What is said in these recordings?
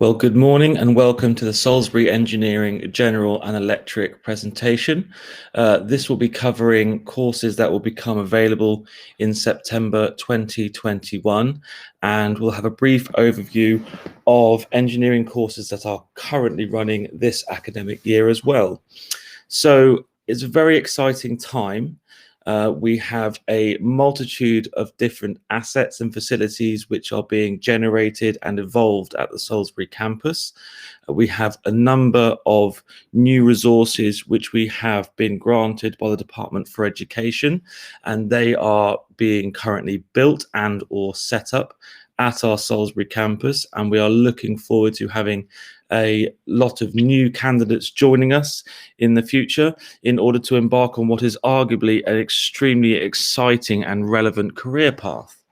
Well, good morning and welcome to the Salisbury Engineering General and Electric presentation. This will be covering courses that will become available in September 2021, and we'll have a brief overview of engineering courses that are currently running this academic year as well. So it's a very exciting time. We have a multitude of different assets and facilities which are being generated and evolved at the Salisbury campus. We have a number of new resources which we have been granted by the Department for Education, and they are being currently built and or set up at our Salisbury campus, and we are looking forward to having a lot of new candidates joining us in the future in order to embark on what is arguably an extremely exciting and relevant career path.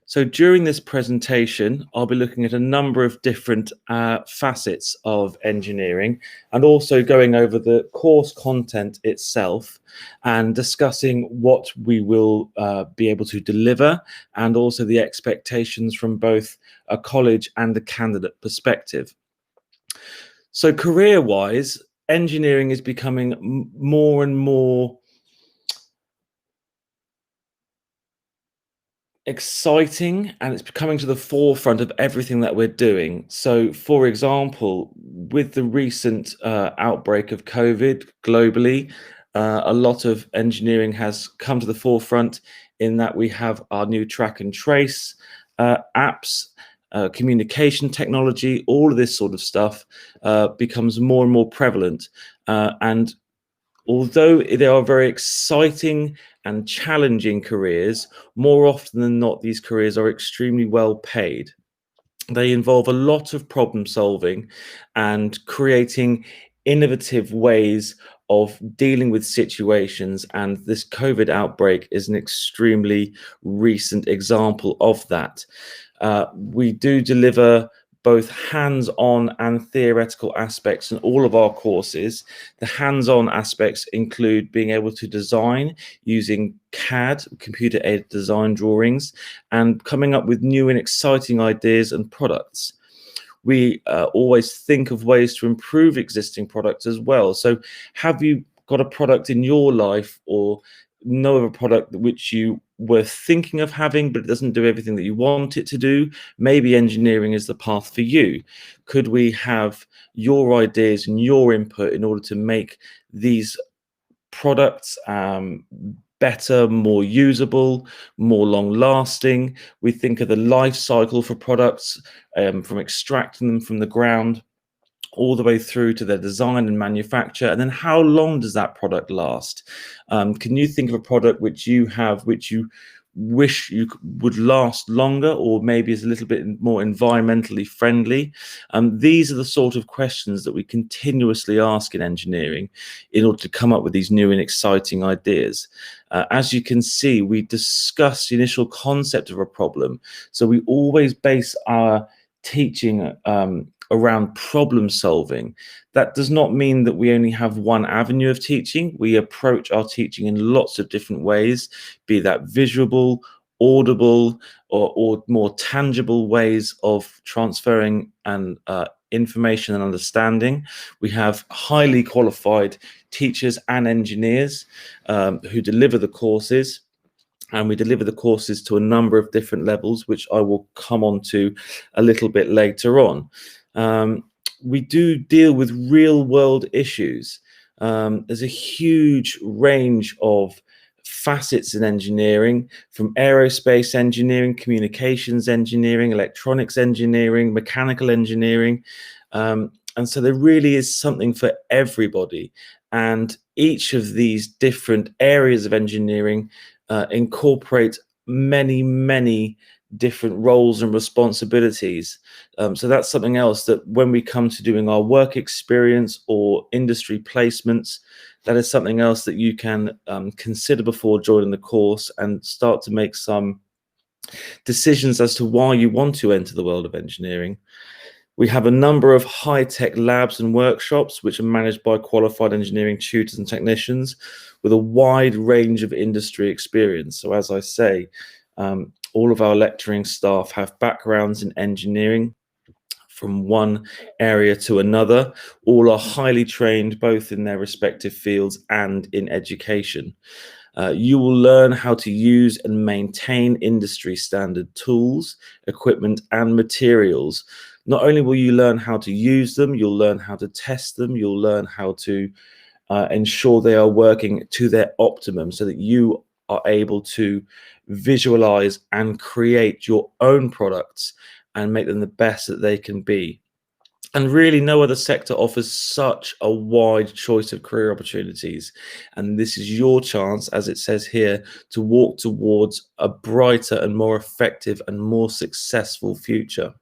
So during this presentation, I'll be looking at a number of different facets of engineering and also going over the course content itself and discussing what we will be able to deliver and also the expectations from both a college and a candidate perspective. So career-wise, engineering is becoming more and more exciting, and it's coming to the forefront of everything that we're doing. So, for example, with the recent outbreak of COVID globally, a lot of engineering has come to the forefront in that we have our new track and trace apps, communication technology, all of this sort of stuff becomes more and more prevalent. And although they are very exciting and challenging careers, more often than not, these careers are extremely well paid. They involve a lot of problem solving and creating innovative ways of dealing with situations. And this COVID outbreak is an extremely recent example of that. We do deliver both hands-on and theoretical aspects in all of our courses. The hands-on aspects include being able to design using CAD, computer-aided design drawings, and coming up with new and exciting ideas and products. We always think of ways to improve existing products as well. So have you got a product in your life or know of a product which you were thinking of having, but it doesn't do everything that you want it to do? Maybe engineering is the path for you. Could we have your ideas and your input in order to make these products better, more usable, more long lasting? We think of the life cycle for products, from extracting them from the ground all the way through to their design and manufacture, and then how long does that product last? Can you think of a product which you have which you wish you would last longer, or maybe is a little bit more environmentally friendly? These are the sort of questions that we continuously ask in engineering in order to come up with these new and exciting ideas. As you can see, we discuss the initial concept of a problem, so we always base our teaching around problem solving. That does not mean that we only have one avenue of teaching. We approach our teaching in lots of different ways, be that visual, audible, or more tangible ways of transferring and information and understanding. We have highly qualified teachers and engineers who deliver the courses. And we deliver the courses to a number of different levels, which I will come on to a little bit later on. We do deal with real world issues. There's a huge range of facets in engineering, from aerospace engineering, communications engineering, electronics engineering, mechanical engineering. And so there really is something for everybody. And each of these different areas of engineering incorporate many different roles and responsibilities. So that's something else that when we come to doing our work experience or industry placements, that is something else that you can consider before joining the course and start to make some decisions as to why you want to enter the world of engineering. We have a number of high-tech labs and workshops which are managed by qualified engineering tutors and technicians with a wide range of industry experience. So as I say, all of our lecturing staff have backgrounds in engineering, from one area to another. All are highly trained both in their respective fields and in education. You will learn how to use and maintain industry standard tools, equipment, and materials. Not only will you learn how to use them, you'll learn how to test them, you'll learn how to ensure they are working to their optimum so that you are able to visualize and create your own products and make them the best that they can be. And really, no other sector offers such a wide choice of career opportunities. And this is your chance, as it says here, to walk towards a brighter and more effective and more successful future.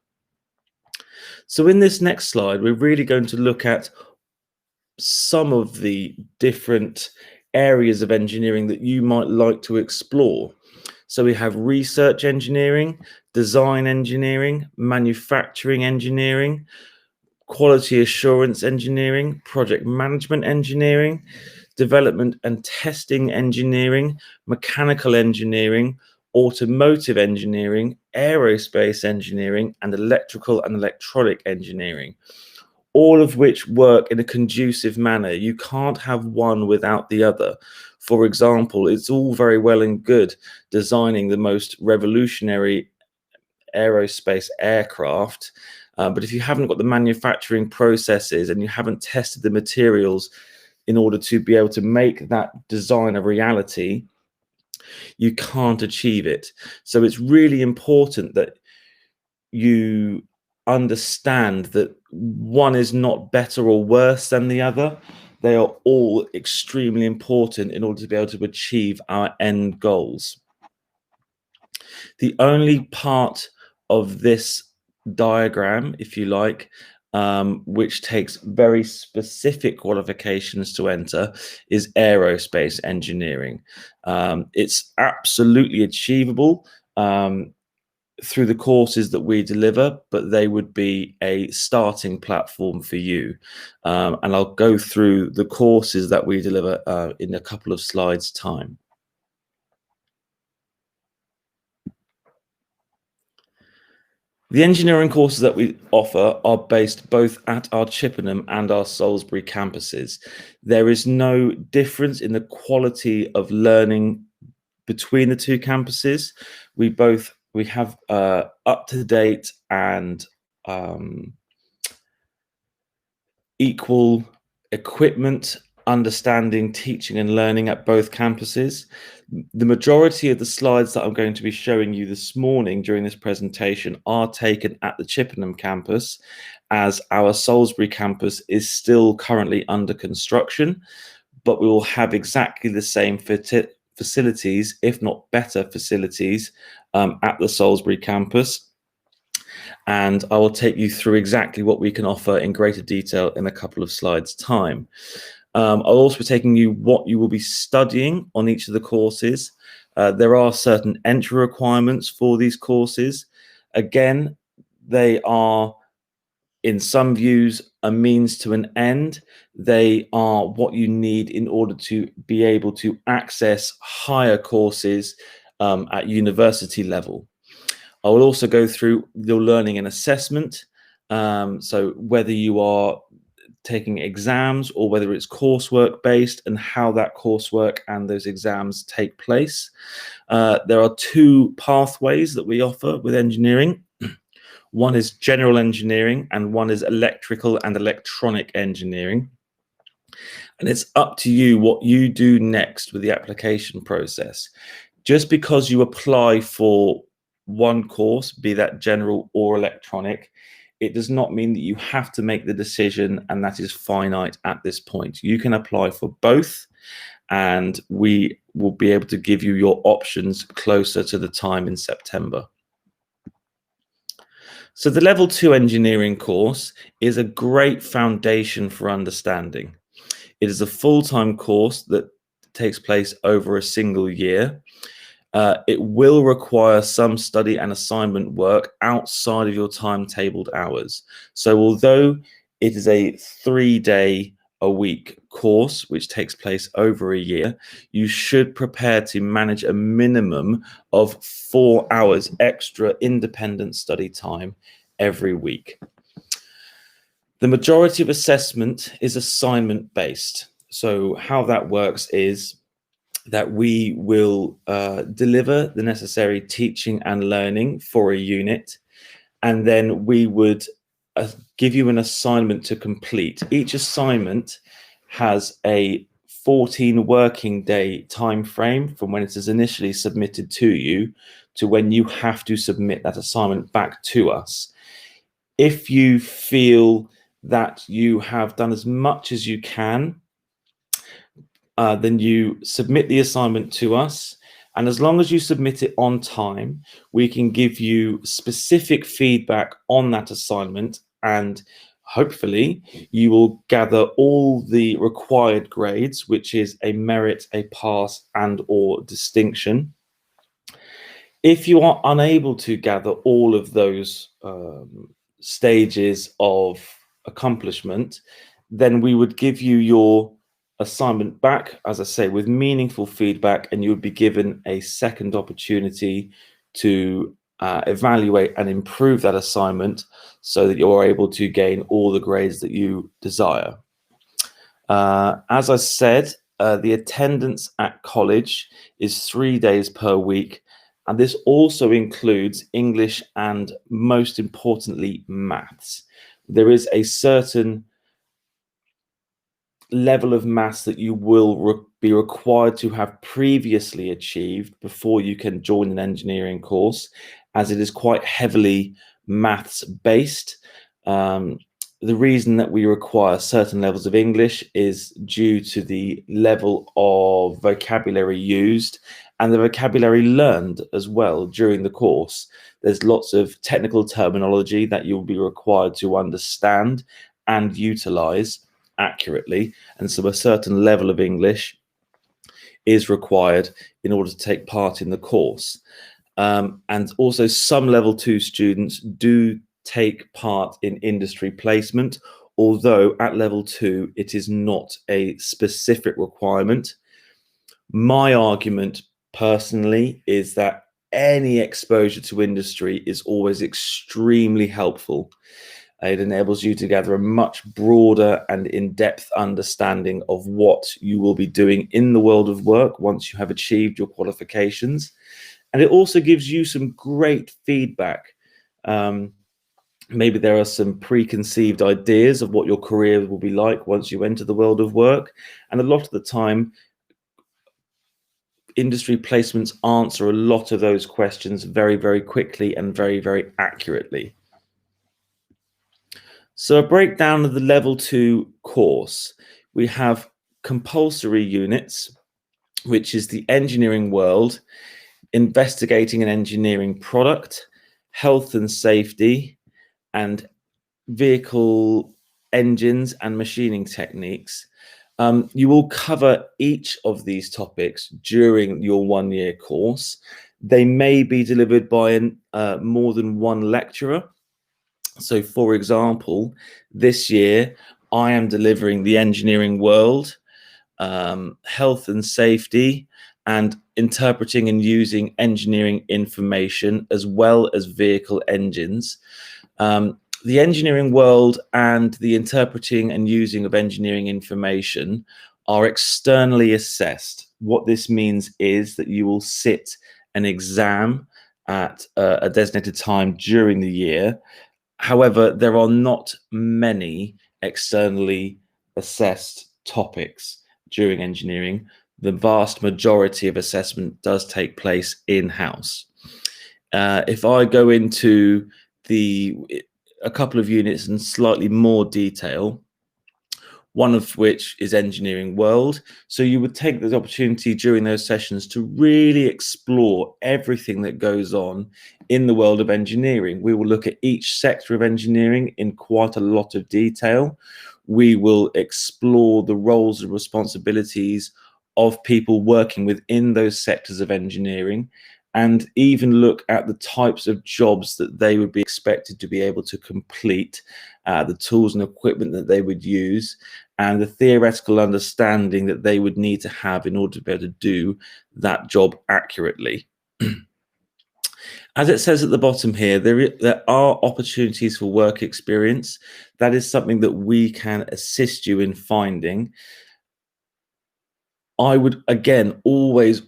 So in this next slide, we're really going to look at some of the different areas of engineering that you might like to explore. So we have research engineering, design engineering, manufacturing engineering, quality assurance engineering, project management engineering, development and testing engineering, mechanical engineering, automotive engineering, aerospace engineering, and electrical and electronic engineering, all of which work in a conducive manner. You can't have one without the other. For example, it's all very well and good designing the most revolutionary aerospace aircraft, but if you haven't got the manufacturing processes and you haven't tested the materials in order to be able to make that design a reality, you can't achieve it. So it's really important that you understand that one is not better or worse than the other. They are all extremely important in order to be able to achieve our end goals. The only part of this diagram, if you like, which takes very specific qualifications to enter, is aerospace engineering. It's absolutely achievable through the courses that we deliver, but they would be a starting platform for you. And I'll go through the courses that we deliver in a couple of slides' time. The engineering courses that we offer are based both at our Chippenham and our Salisbury campuses. There is no difference in the quality of learning between the two campuses. We have up-to-date and equal equipment, understanding, teaching and learning at both campuses. The majority of the slides that I'm going to be showing you this morning during this presentation are taken at the Chippenham campus, as our Salisbury campus is still currently under construction, but we will have exactly the same facilities, if not better facilities, at the Salisbury campus. And I will take you through exactly what we can offer in greater detail in a couple of slides' time. I'll also be taking you what you will be studying on each of the courses. There are certain entry requirements for these courses. Again, they are, in some views, a means to an end. They are what you need in order to be able to access higher courses at university level. I will also go through your learning and assessment. So whether you are taking exams or whether it's coursework based, and how that coursework and those exams take place. There are two pathways that we offer with engineering. One is general engineering and one is electrical and electronic engineering. And it's up to you what you do next with the application process. Just because you apply for one course, be that general or electronic, it does not mean that you have to make the decision and that is finite at this point. You can apply for both and we will be able to give you your options closer to the time in September. So the Level 2 engineering course is a great foundation for understanding. It is a full-time course that takes place over a single year. It will require some study and assignment work outside of your timetabled hours. So although it is a 3-day-a-week course, which takes place over a year, you should prepare to manage a minimum of 4 hours extra independent study time every week. The majority of assessment is assignment based. So how that works is that we will deliver the necessary teaching and learning for a unit, and then we would give you an assignment to complete. Each assignment has a 14 working day time frame from when it is initially submitted to you to when you have to submit that assignment back to us. If you feel that you have done as much as you can, then you submit the assignment to us. And as long as you submit it on time, we can give you specific feedback on that assignment. And hopefully you will gather all the required grades, which is a merit, a pass, and or distinction. If you are unable to gather all of those stages of accomplishment, then we would give you your assignment back, as I say, with meaningful feedback, and you would be given a second opportunity to evaluate and improve that assignment so that you're able to gain all the grades that you desire. As I said, the attendance at college is 3 days per week, and this also includes English and, most importantly, maths. There is a certain level of maths that you will be required to have previously achieved before you can join an engineering course, as it is quite heavily maths based. The reason that we require certain levels of English is due to the level of vocabulary used and the vocabulary learned as well during the course. There's lots of technical terminology that you'll be required to understand and utilize accurately, and so a certain level of English is required in order to take part in the course. And also some level 2 students do take part in industry placement, although at level 2 it is not a specific requirement. My argument personally is that any exposure to industry is always extremely helpful. It enables you to gather a much broader and in-depth understanding of what you will be doing in the world of work once you have achieved your qualifications. And it also gives you some great feedback. Maybe there are some preconceived ideas of what your career will be like once you enter the world of work. And a lot of the time, industry placements answer a lot of those questions very, very quickly and very, very accurately. So a breakdown of the level 2 course. We have compulsory units, which is the engineering world, investigating an engineering product, health and safety, and vehicle engines and machining techniques. You will cover each of these topics during your 1-year course. They may be delivered by more than one lecturer. So, for example, this year I am delivering the engineering world, health and safety, and interpreting and using engineering information, as well as vehicle engines. The engineering world and the interpreting and using of engineering information are externally assessed. What this means is that you will sit an exam at a designated time during the year. However, there are not many externally assessed topics during engineering. The vast majority of assessment does take place in-house. If I go into a couple of units in slightly more detail, one of which is engineering world. So you would take the opportunity during those sessions to really explore everything that goes on in the world of engineering. We will look at each sector of engineering in quite a lot of detail. We will explore the roles and responsibilities of people working within those sectors of engineering, and even look at the types of jobs that they would be expected to be able to complete, the tools and equipment that they would use, and the theoretical understanding that they would need to have in order to be able to do that job accurately. As it says at the bottom here, there are opportunities for work experience. That is something that we can assist you in finding. I would again always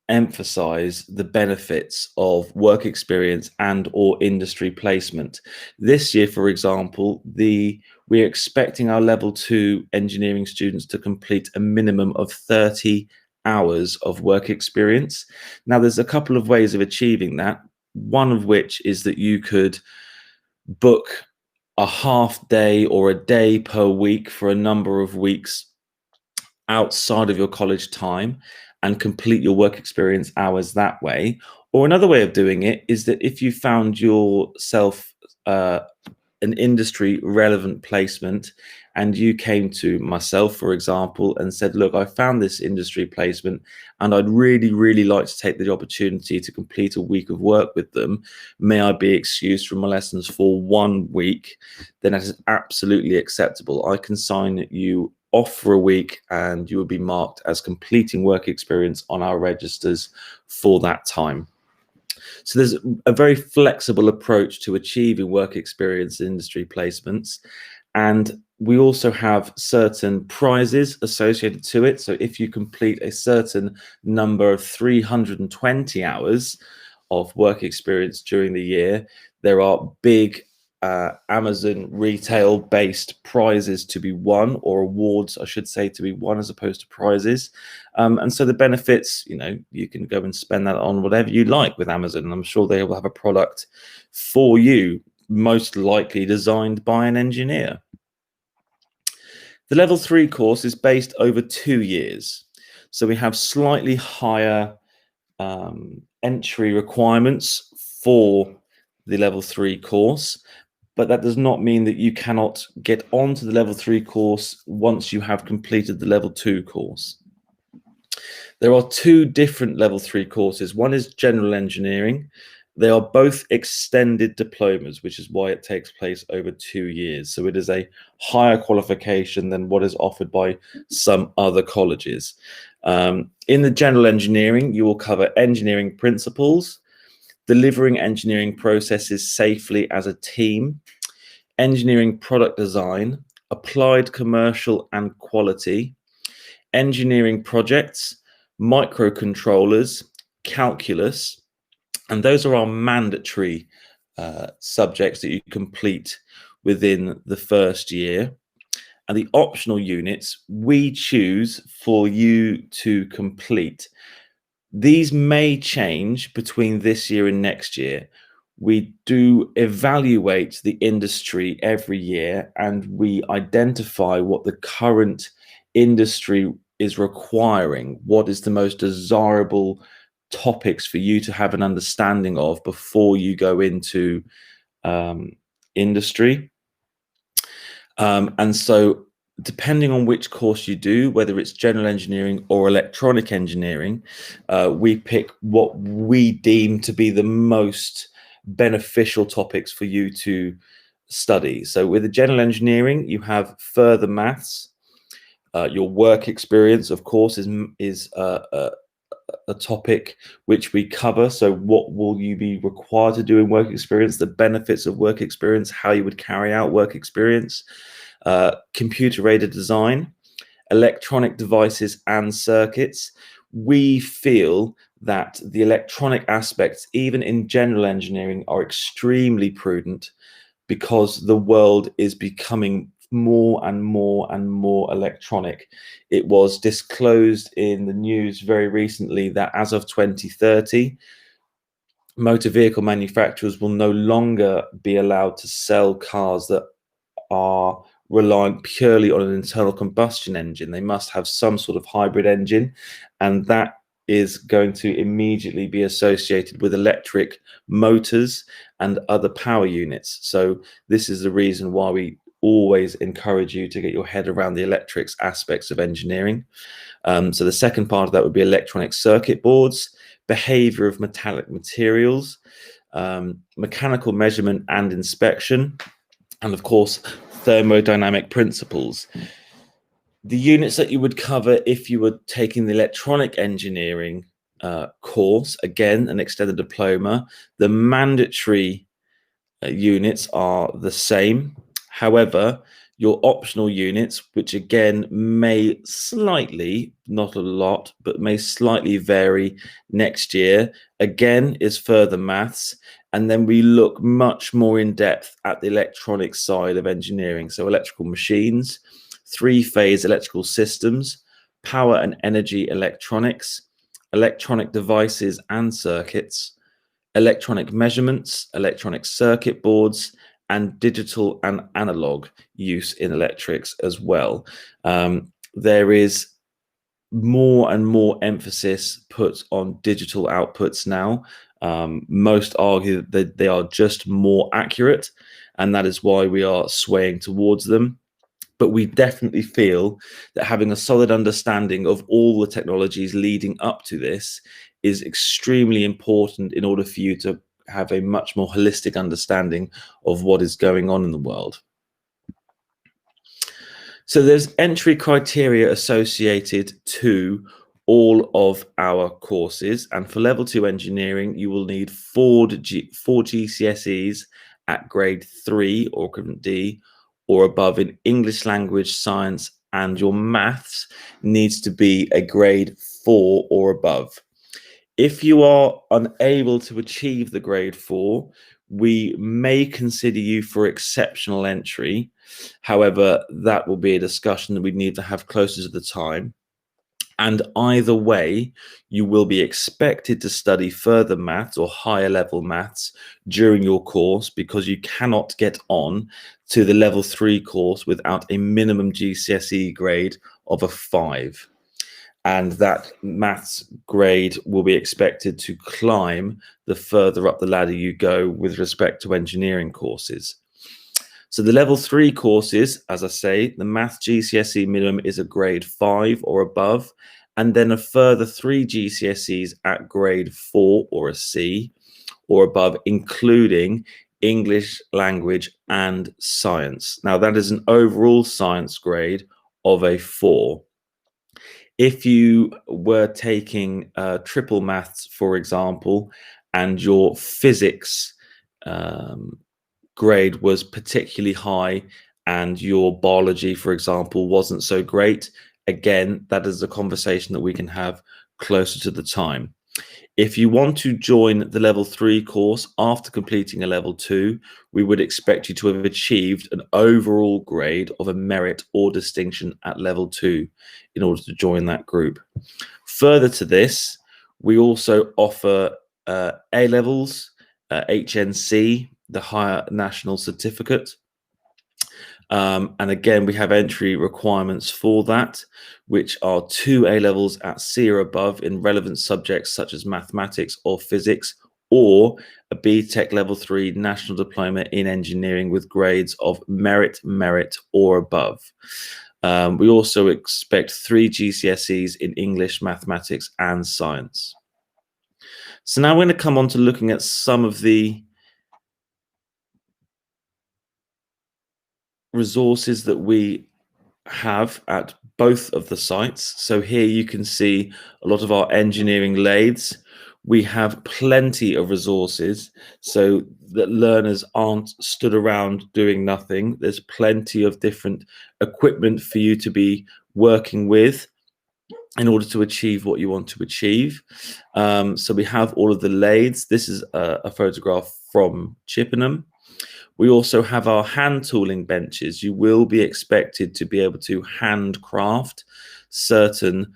emphasize the benefits of work experience and or industry placement. This year, for example, we're expecting our level 2 engineering students to complete a minimum of 30 hours of work experience. Now, there's a couple of ways of achieving that. One of which is that you could book a half day or a day per week for a number of weeks outside of your college time and complete your work experience hours that way. Or another way of doing it is that if you found yourself an industry relevant placement and you came to myself, for example, and said, look, I found this industry placement and I'd really like to take the opportunity to complete a week of work with them. May I be excused from my lessons for 1 week? Then that is absolutely acceptable. I can sign you off for a week and you will be marked as completing work experience on our registers for that time. So there's a very flexible approach to achieving work experience in industry placements. And we also have certain prizes associated to it. So if you complete a certain number of 320 hours of work experience during the year, there are big Amazon retail based prizes to be won, or awards, I should say, to be won, as opposed to prizes. And so the benefits, you can go and spend that on whatever you like with Amazon. And I'm sure they will have a product for you, most likely designed by an engineer. The level 3 course is based over 2 years. So we have slightly higher entry requirements for the level 3 course, but that does not mean that you cannot get onto the level 3 course once you have completed the level 2 course. There are 2 different level 3 courses. One is general engineering. They are both extended diplomas, which is why it takes place over 2 years. So it is a higher qualification than what is offered by some other colleges. In the general engineering, you will cover engineering principles, delivering engineering processes safely as a team, engineering product design, applied commercial and quality, engineering projects, microcontrollers, calculus, and those are our mandatory subjects that you complete within the first year. And the optional units we choose for you to complete. These may change between this year and next year. We do evaluate the industry every year and we identify what the current industry is requiring, what is the most desirable topics for you to have an understanding of before you go into industry. And so depending on which course you do, whether it's general engineering or electronic engineering, we pick what we deem to be the most beneficial topics for you to study. So with the general engineering, you have further maths. Your work experience, of course, is a topic which we cover. So what will you be required to do in work experience, the benefits of work experience, how you would carry out work experience, computer aided design, electronic devices and circuits. We feel that the electronic aspects, even in general engineering, are extremely prudent because the world is becoming more and more electronic. It was disclosed in the news very recently that as of 2030, motor vehicle manufacturers will no longer be allowed to sell cars that are reliant purely on an internal combustion engine. They must have some sort of hybrid engine, and that is going to immediately be associated with electric motors and other power units. So this is the reason why we always encourage you to get your head around the electrics aspects of engineering. So the second part of that would be electronic circuit boards, behavior of metallic materials, mechanical measurement and inspection, and of course, thermodynamic principles. The units that you would cover if you were taking the electronic engineering course, again, an extended diploma. The mandatory units are the same. However, your optional units, which again may slightly, not a lot, but may slightly vary next year, again is further maths. And then we look much more in depth at the electronic side of engineering. So electrical machines, three-phase electrical systems, power and energy electronics, electronic devices and circuits, electronic measurements, electronic circuit boards, and digital and analog use in electrics as well. There is more and more emphasis put on digital outputs now. Most argue that they are just more accurate, and that is why we are swaying towards them. But we definitely feel that having a solid understanding of all the technologies leading up to this is extremely important in order for you to have a much more holistic understanding of what is going on in the world. So there's entry criteria associated to all of our courses. And for level 2 engineering, you will need four GCSEs at grade 3 or equivalent D or above in English language, science, and your maths needs to be a grade 4 or above. If you are unable to achieve the grade 4, we may consider you for exceptional entry. However, that will be a discussion that we need to have closer to the time. And either way, you will be expected to study further maths or higher level maths during your course, because you cannot get on to the level 3 course without a minimum GCSE grade of a 5. And that maths grade will be expected to climb the further up the ladder you go with respect to engineering courses. So the level 3 courses, as I say, the math GCSE minimum is a grade 5 or above, and then a further 3 GCSEs at grade 4 or a C or above, including English language and science. Now that is an overall science grade of a 4. If you were taking triple maths, for example, and your physics grade was particularly high and your biology, for example, wasn't so great, again, that is a conversation that we can have closer to the time. If you want to join the level 3 course after completing a level 2, we would expect you to have achieved an overall grade of a merit or distinction at level 2 in order to join that group. Further to this, we also offer A levels, HNC, the Higher National Certificate. And again, we have entry requirements for that, which are 2 A levels at C or above in relevant subjects such as mathematics or physics, or a BTEC level 3 national diploma in engineering with grades of merit, or above. We also expect 3 GCSEs in English, mathematics, and science. So now we're going to come on to looking at some of the resources that we have at both of the sites. So here you can see a lot of our engineering lathes. We have plenty of resources so that learners aren't stood around doing nothing. There's plenty of different equipment for you to be working with in order to achieve what you want to achieve. So we have all of the lathes. This is a photograph from Chippenham. We also have our hand tooling benches. You will be expected to be able to handcraft certain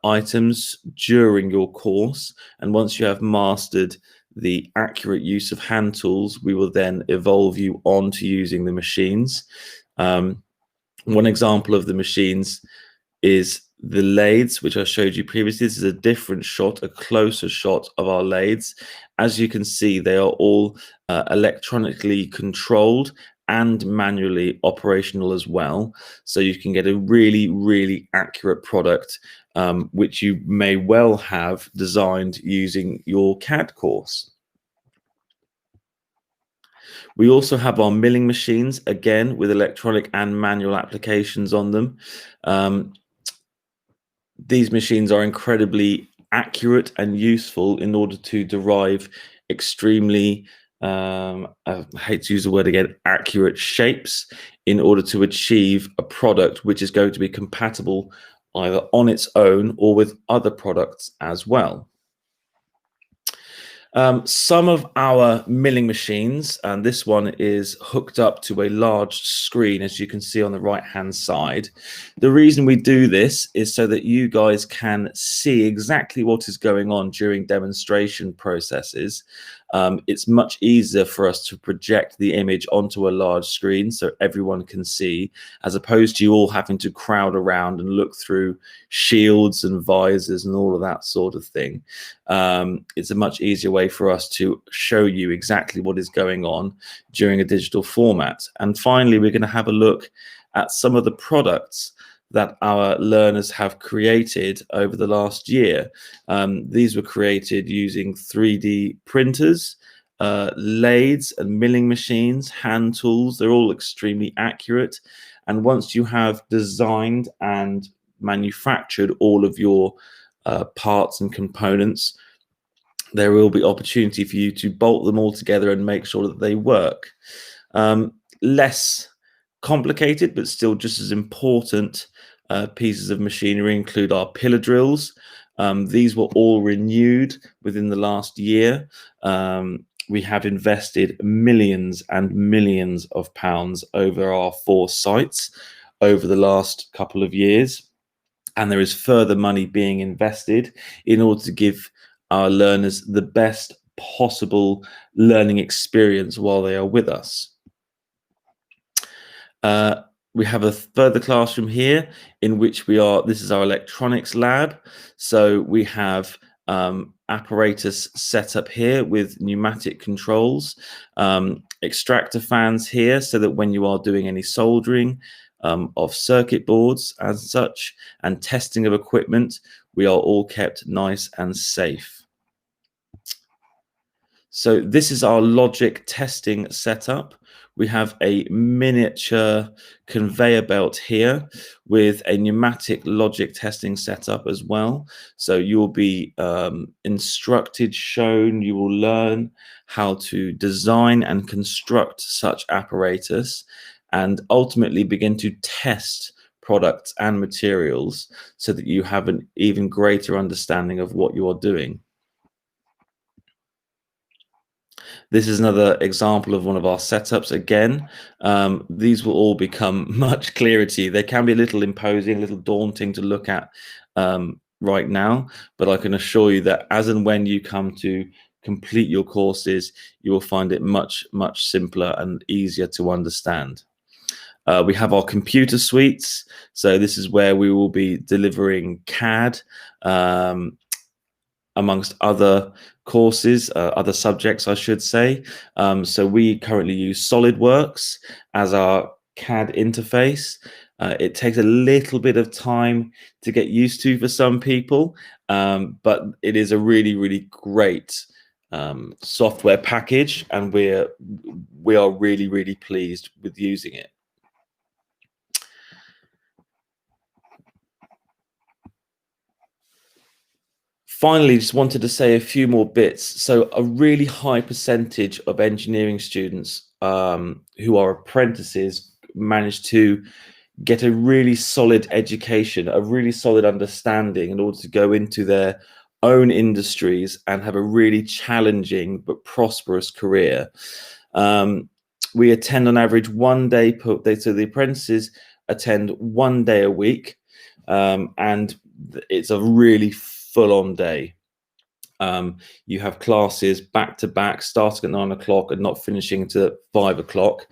items during your course. And once you have mastered the accurate use of hand tools, we will then evolve you on to using the machines. One example of the machines is the lathes, which I showed you previously. This is a different shot, a closer shot of our lathes. As you can see, they are all electronically controlled and manually operational as well. So you can get a really, really accurate product, which you may well have designed using your CAD course. We also have our milling machines, again, with electronic and manual applications on them. These machines are incredibly accurate and useful in order to derive extremely, I hate to use the word again, accurate shapes in order to achieve a product which is going to be compatible either on its own or with other products as well. Some of our milling machines, and this one is hooked up to a large screen, as you can see on the right-hand side. The reason we do this is so that you guys can see exactly what is going on during demonstration processes. It's much easier for us to project the image onto a large screen so everyone can see, as opposed to you all having to crowd around and look through shields and visors and all of that sort of thing. It's a much easier way for us to show you exactly what is going on during a digital format. And finally, we're going to have a look at some of the products that our learners have created over the last year. These were created using 3D printers, lathes and milling machines, hand tools. They're all extremely accurate. And once you have designed and manufactured all of your parts and components, there will be opportunity for you to bolt them all together and make sure that they work. Less complicated, but still just as important pieces of machinery include our pillar drills. These were all renewed within the last year. We have invested millions and millions of pounds over our 4 sites over the last couple of years. And there is further money being invested in order to give our learners the best possible learning experience while they are with us. We have a further classroom here in which this is our electronics lab. So we have apparatus set up here with pneumatic controls, extractor fans here so that when you are doing any soldering of circuit boards as such and testing of equipment, we are all kept nice and safe. So this is our logic testing setup. We have a miniature conveyor belt here with a pneumatic logic testing setup as well. So you'll be instructed, shown, you will learn how to design and construct such apparatus and ultimately begin to test products and materials so that you have an even greater understanding of what you are doing. This is another example of one of our setups. Again, these will all become much clearer to you. They can be a little imposing, a little daunting to look at right now, but I can assure you that as and when you come to complete your courses, you will find it much, much simpler and easier to understand. We have our computer suites. So this is where we will be delivering CAD, amongst other courses, other subjects, I should say. So we currently use SolidWorks as our CAD interface. It takes a little bit of time to get used to for some people, but it is a really, really great software package, and we are really, really pleased with using it. Finally, just wanted to say a few more bits. So a really high percentage of engineering students who are apprentices manage to get a really solid education, a really solid understanding in order to go into their own industries and have a really challenging but prosperous career. We attend on average 1 day per day. So the apprentices attend 1 day a week, and it's a really full-on day. You have classes back to back, starting at 9 o'clock and not finishing until 5 o'clock.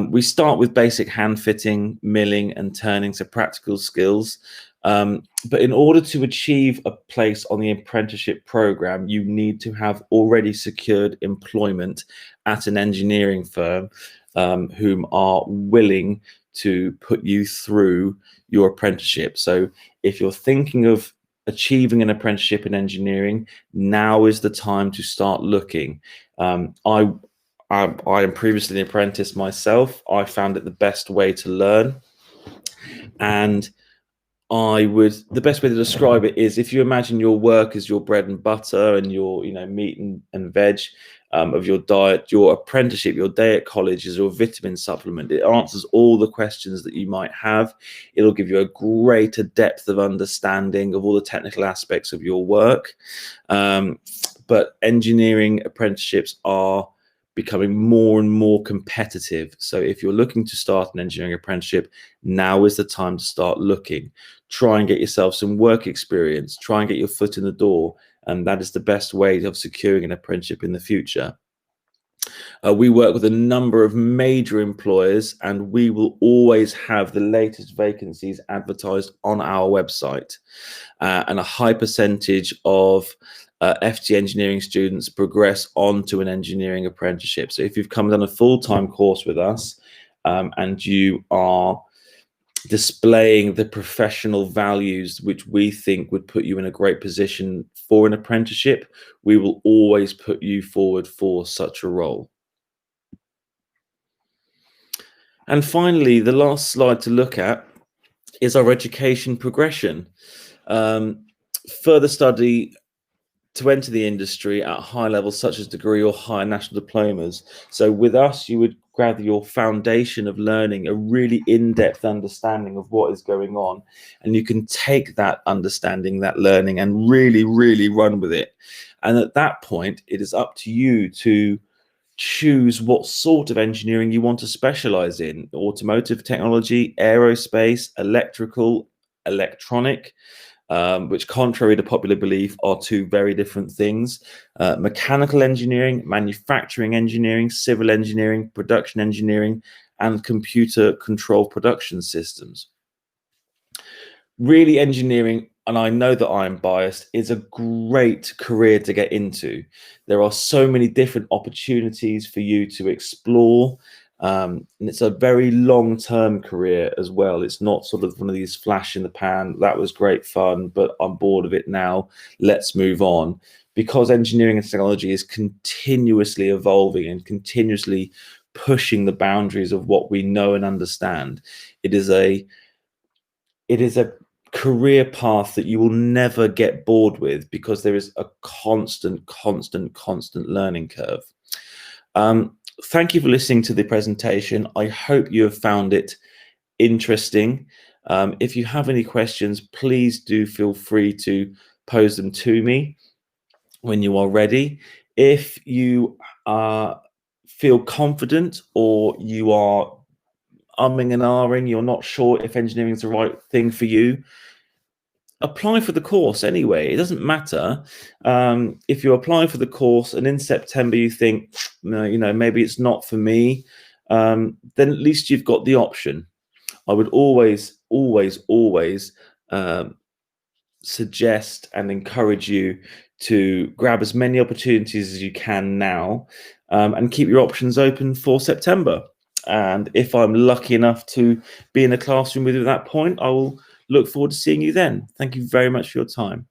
We start with basic hand fitting, milling and turning, so practical skills. But in order to achieve a place on the apprenticeship program, you need to have already secured employment at an engineering firm whom are willing to put you through your apprenticeship. So if you're thinking of achieving an apprenticeship in engineering, now is the time to start looking. I am previously an apprentice myself. I found it the best way to learn, and The best way to describe it is, if you imagine your work as your bread and butter and your, meat and veg of your diet, your apprenticeship, your day at college is your vitamin supplement. It answers all the questions that you might have. It'll give you a greater depth of understanding of all the technical aspects of your work. But engineering apprenticeships are becoming more and more competitive. So if you're looking to start an engineering apprenticeship, now is the time to start looking. Try and get yourself some work experience, try and get your foot in the door, and that is the best way of securing an apprenticeship in the future. We work with a number of major employers, and we will always have the latest vacancies advertised on our website. And a high percentage of FT engineering students progress on to an engineering apprenticeship. So if you've come and done a full-time course with us, and you are displaying the professional values which we think would put you in a great position for an apprenticeship, we will always put you forward for such a role. And finally, the last slide to look at is our education progression. Further study to enter the industry at high levels such as degree or higher national diplomas. So with us, you would gather your foundation of learning, a really in-depth understanding of what is going on, and you can take that understanding, that learning, and really, really run with it. And at that point, it is up to you to choose what sort of engineering you want to specialize in: automotive technology, aerospace, electrical, electronic, which, contrary to popular belief, are two very different things. Mechanical engineering, manufacturing engineering, civil engineering, production engineering, and computer control production systems. Really, engineering, and I know that I'm biased, is a great career to get into. There are so many different opportunities for you to explore. And it's a very long-term career as well. It's not sort of one of these flash in the pan, that was great fun, but I'm bored of it now, let's move on. Because engineering and technology is continuously evolving and continuously pushing the boundaries of what we know and understand. It is a career path that you will never get bored with, because there is a constant learning curve. Thank you for listening to the presentation. I hope you have found it interesting. If you have any questions, please do feel free to pose them to me when you are ready. If you feel confident, or you are umming and ahhing, you're not sure if engineering is the right thing for you, apply for the course anyway. It doesn't matter. If you're applying for the course and in September you think, no, maybe it's not for me, then at least you've got the option. I would always suggest and encourage you to grab as many opportunities as you can now, and keep your options open for September. And if I'm lucky enough to be in the classroom with you at that point, I will look forward to seeing you then. Thank you very much for your time.